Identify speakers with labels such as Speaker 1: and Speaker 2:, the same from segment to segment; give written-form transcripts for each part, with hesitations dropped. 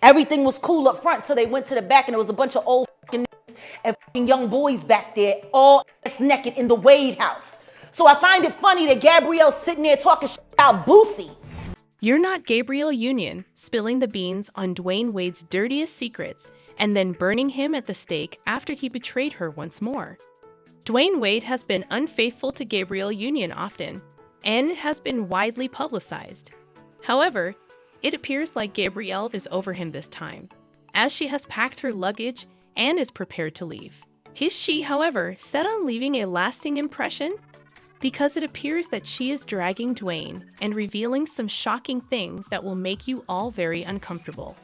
Speaker 1: Everything was cool up front till they went to the back and there was a bunch of old and young boys back there, all ass naked in the Wade house. So I find it funny that Gabrielle's sitting there talking shit about Boosie.
Speaker 2: You're not Gabrielle Union, spilling the beans on Dwayne Wade's dirtiest secrets and then burning him at the stake after he betrayed her once more. Dwayne Wade has been unfaithful to Gabrielle Union often, and has been widely publicized. However, it appears like Gabrielle is over him this time, as she has packed her luggage and is prepared to leave. Is she, however, set on leaving a lasting impression? Because it appears that she is dragging Dwayne and revealing some shocking things that will make you all very uncomfortable.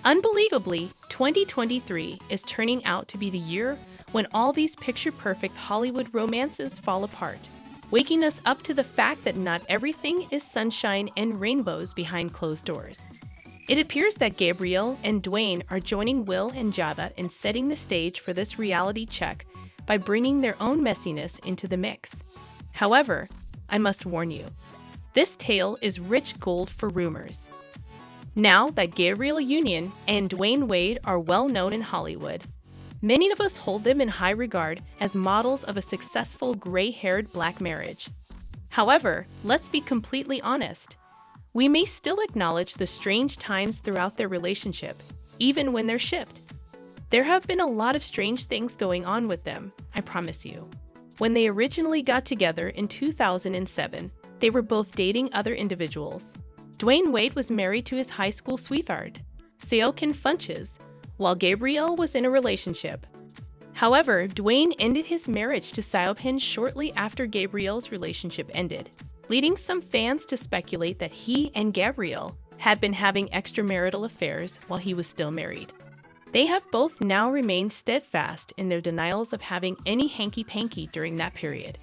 Speaker 2: Unbelievably, 2023 is turning out to be the year when all these picture-perfect Hollywood romances fall apart, waking us up to the fact that not everything is sunshine and rainbows behind closed doors. It appears that Gabrielle and Dwayne are joining Will and Jada in setting the stage for this reality check by bringing their own messiness into the mix. However, I must warn you, this tale is rich gold for rumors. Now that Gabrielle Union and Dwayne Wade are well known in Hollywood, many of us hold them in high regard as models of a successful gray-haired black marriage. However, let's be completely honest. We may still acknowledge the strange times throughout their relationship, even when they're shipped. There have been a lot of strange things going on with them, I promise you. When they originally got together in 2007, they were both dating other individuals. Dwayne Wade was married to his high school sweetheart, Seokin Funches, while Gabrielle was in a relationship. However, Dwayne ended his marriage to Seokin shortly after Gabrielle's relationship ended, leading some fans to speculate that he and Gabrielle had been having extramarital affairs while he was still married. They have both now remained steadfast in their denials of having any hanky-panky during that period.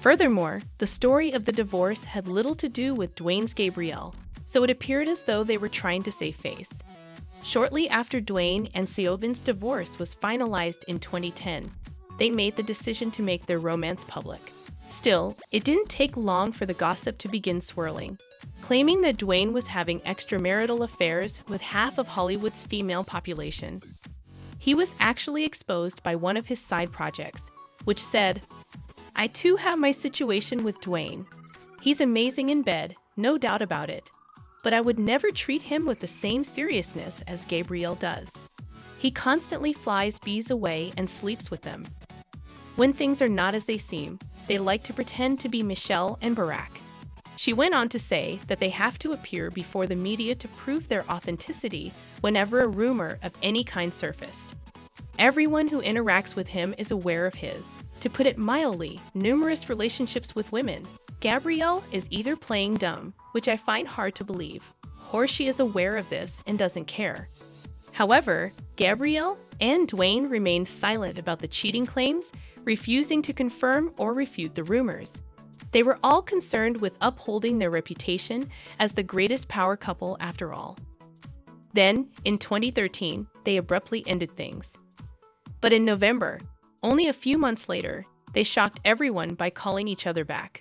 Speaker 2: Furthermore, the story of the divorce had little to do with Dwayne's Gabrielle, so it appeared as though they were trying to save face. Shortly after Dwayne and Seokin's divorce was finalized in 2010, they made the decision to make their romance public. Still, it didn't take long for the gossip to begin swirling, claiming that Dwayne was having extramarital affairs with half of Hollywood's female population. He was actually exposed by one of his side projects, which said, "I too have my situation with Dwayne. He's amazing in bed, no doubt about it. But I would never treat him with the same seriousness as Gabrielle does. He constantly flies bees away and sleeps with them. When things are not as they seem, they like to pretend to be Michelle and Barack." She went on to say that they have to appear before the media to prove their authenticity whenever a rumor of any kind surfaced. Everyone who interacts with him is aware of his, to put it mildly, numerous relationships with women. Gabrielle is either playing dumb, which I find hard to believe, or she is aware of this and doesn't care. However, Gabrielle and Dwayne remained silent about the cheating claims, refusing to confirm or refute the rumors. They were all concerned with upholding their reputation as the greatest power couple after all. Then, in 2013, they abruptly ended things. But in November, only a few months later, they shocked everyone by calling each other back.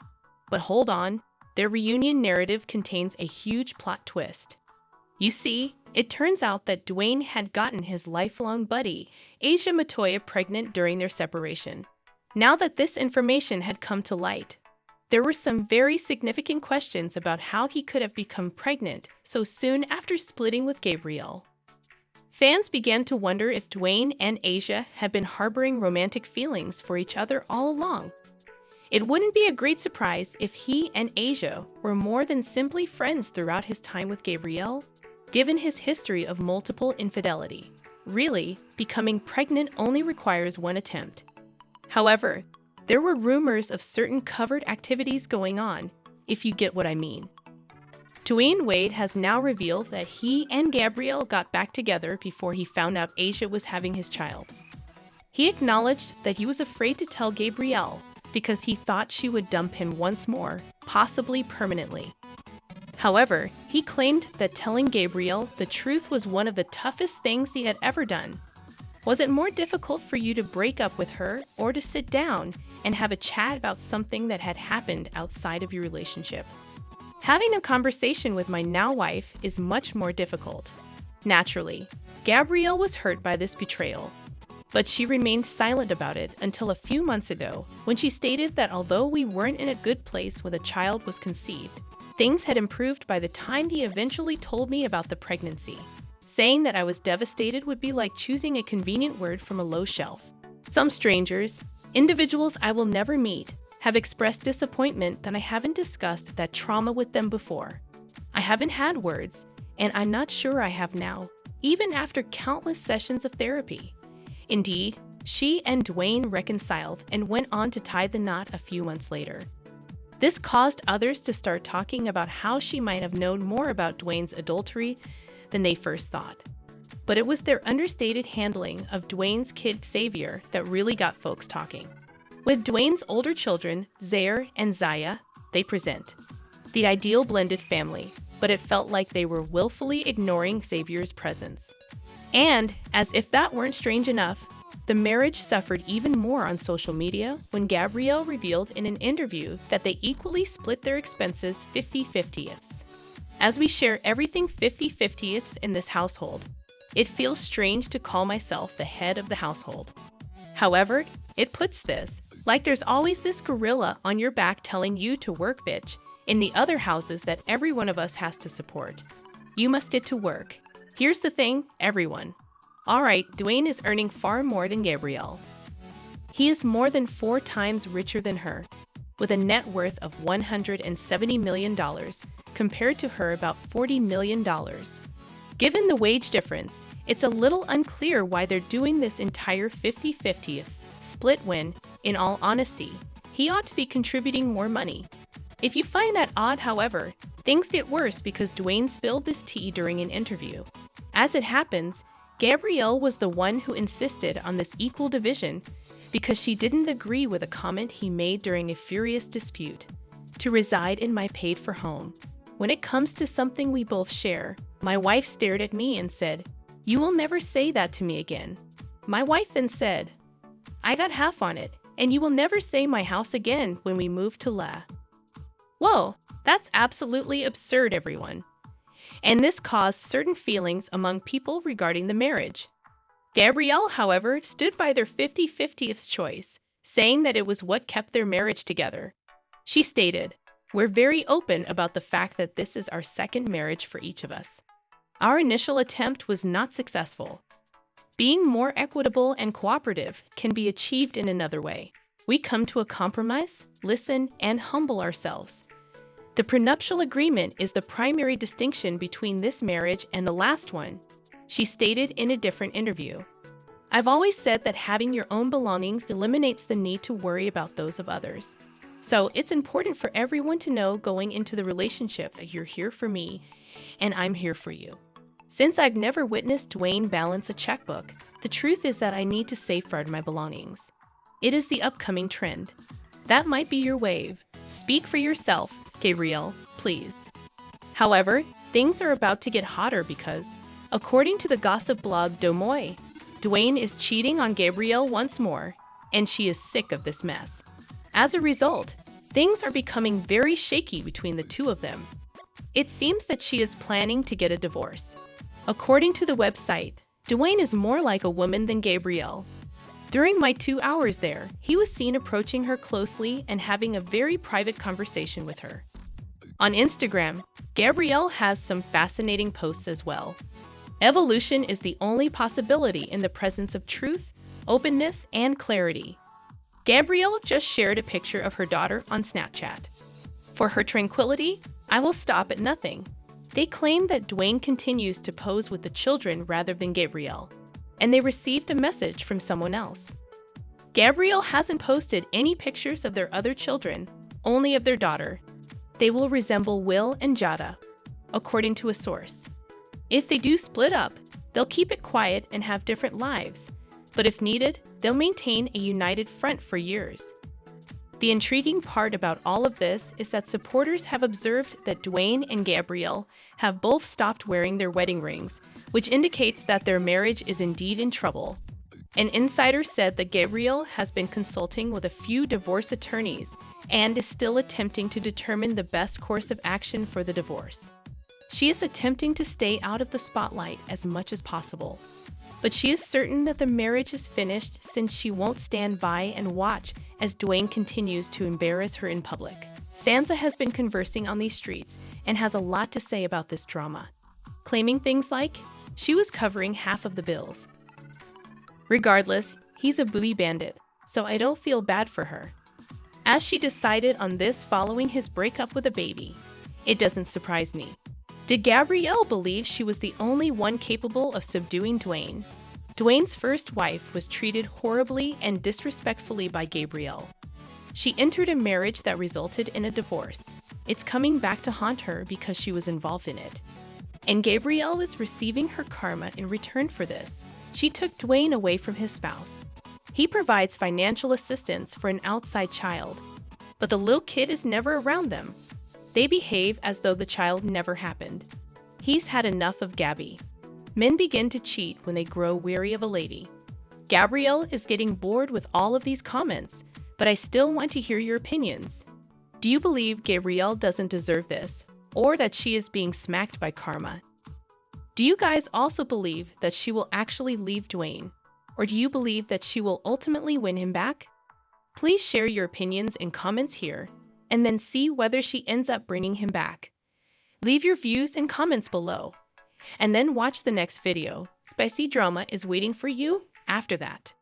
Speaker 2: But hold on, their reunion narrative contains a huge plot twist. You see, it turns out that Dwayne had gotten his lifelong buddy, Asia Matoya, pregnant during their separation. Now that this information had come to light, there were some very significant questions about how he could have become pregnant so soon after splitting with Gabrielle. Fans began to wonder if Dwayne and Asia had been harboring romantic feelings for each other all along. It wouldn't be a great surprise if he and Asia were more than simply friends throughout his time with Gabrielle, given his history of multiple infidelity. Really, becoming pregnant only requires one attempt. However, there were rumors of certain covert activities going on, if you get what I mean. Dwayne Wade has now revealed that he and Gabrielle got back together before he found out Asia was having his child. He acknowledged that he was afraid to tell Gabrielle because he thought she would dump him once more, possibly permanently. However, he claimed that telling Gabrielle the truth was one of the toughest things he had ever done. Was it more difficult for you to break up with her or to sit down and have a chat about something that had happened outside of your relationship? Having a conversation with my now wife is much more difficult. Naturally, Gabrielle was hurt by this betrayal, but she remained silent about it until a few months ago when she stated that although we weren't in a good place when the child was conceived, things had improved by the time he eventually told me about the pregnancy. Saying that I was devastated would be like choosing a convenient word from a low shelf. Some strangers, individuals I will never meet, have expressed disappointment that I haven't discussed that trauma with them before. I haven't had words, and I'm not sure I have now, even after countless sessions of therapy. Indeed, she and Dwayne reconciled and went on to tie the knot a few months later. This caused others to start talking about how she might have known more about Dwayne's adultery than they first thought. But it was their understated handling of Dwayne's kid Xavier that really got folks talking. With Dwayne's older children, Zaire and Zaya, they present the ideal blended family, but it felt like they were willfully ignoring Xavier's presence. And, as if that weren't strange enough, the marriage suffered even more on social media when Gabrielle revealed in an interview that they equally split their expenses 50-50. As we share everything 50-50 in this household, it feels strange to call myself the head of the household. However, it puts this, like there's always this gorilla on your back telling you to work, bitch, in the other houses that every one of us has to support. You must get to work. Here's the thing, everyone. Alright, Dwayne is earning far more than Gabrielle. He is more than 4 times richer than her, with a net worth of $170 million, compared to her about $40 million. Given the wage difference, it's a little unclear why they're doing this entire 50-50 split when, in all honesty, he ought to be contributing more money. If you find that odd, however, things get worse because Dwayne spilled this tea during an interview. As it happens, Gabrielle was the one who insisted on this equal division because she didn't agree with a comment he made during a furious dispute. To reside in my paid-for home. When it comes to something we both share, my wife stared at me and said, "You will never say that to me again." My wife then said, "I got half on it, and you will never say my house again when we move to La." Whoa, that's absolutely absurd, everyone. And this caused certain feelings among people regarding the marriage. Gabrielle, however, stood by their 50-50th choice, saying that it was what kept their marriage together. She stated, "We're very open about the fact that this is our second marriage for each of us. Our initial attempt was not successful. Being more equitable and cooperative can be achieved in another way. We come to a compromise, listen, and humble ourselves. The prenuptial agreement is the primary distinction between this marriage and the last one," she stated in a different interview. "I've always said that having your own belongings eliminates the need to worry about those of others. So it's important for everyone to know going into the relationship that you're here for me and I'm here for you. Since I've never witnessed Dwayne balance a checkbook, the truth is that I need to safeguard my belongings. It is the upcoming trend. That might be your wave. Speak for yourself, Gabrielle, please." However, things are about to get hotter because, according to the gossip blog Domoy, Dwayne is cheating on Gabrielle once more, and she is sick of this mess. As a result, things are becoming very shaky between the two of them. It seems that she is planning to get a divorce. According to the website, Dwayne is more like a woman than Gabrielle. During my 2 hours there, he was seen approaching her closely and having a very private conversation with her. On Instagram, Gabrielle has some fascinating posts as well. Evolution is the only possibility in the presence of truth, openness, and clarity. Gabrielle just shared a picture of her daughter on Snapchat. For her tranquility, I will stop at nothing. They claim that Dwayne continues to pose with the children rather than Gabrielle, and they received a message from someone else. Gabrielle hasn't posted any pictures of their other children, only of their daughter. They will resemble Will and Jada, according to a source. If they do split up, they'll keep it quiet and have different lives, but if needed, they'll maintain a united front for years. The intriguing part about all of this is that supporters have observed that Dwayne and Gabrielle have both stopped wearing their wedding rings, which indicates that their marriage is indeed in trouble. An insider said that Gabrielle has been consulting with a few divorce attorneys and is still attempting to determine the best course of action for the divorce. She is attempting to stay out of the spotlight as much as possible. But she is certain that the marriage is finished since she won't stand by and watch as Dwayne continues to embarrass her in public. Sansa has been conversing on these streets and has a lot to say about this drama, claiming things like, she was covering half of the bills. Regardless, he's a booby bandit, so I don't feel bad for her. As she decided on this following his breakup with a baby, it doesn't surprise me. Did Gabrielle believe she was the only one capable of subduing Dwayne? Dwayne's first wife was treated horribly and disrespectfully by Gabrielle. She entered a marriage that resulted in a divorce. It's coming back to haunt her because she was involved in it. And Gabrielle is receiving her karma in return for this. She took Dwayne away from his spouse. He provides financial assistance for an outside child, but the little kid is never around them. They behave as though the child never happened. He's had enough of Gabby. Men begin to cheat when they grow weary of a lady. Gabrielle is getting bored with all of these comments, but I still want to hear your opinions. Do you believe Gabrielle doesn't deserve this, or that she is being smacked by karma? Do you guys also believe that she will actually leave Dwayne, or do you believe that she will ultimately win him back? Please share your opinions in comments here, and then see whether she ends up bringing him back. Leave your views in comments below, and then watch the next video. Spicy drama is waiting for you after that.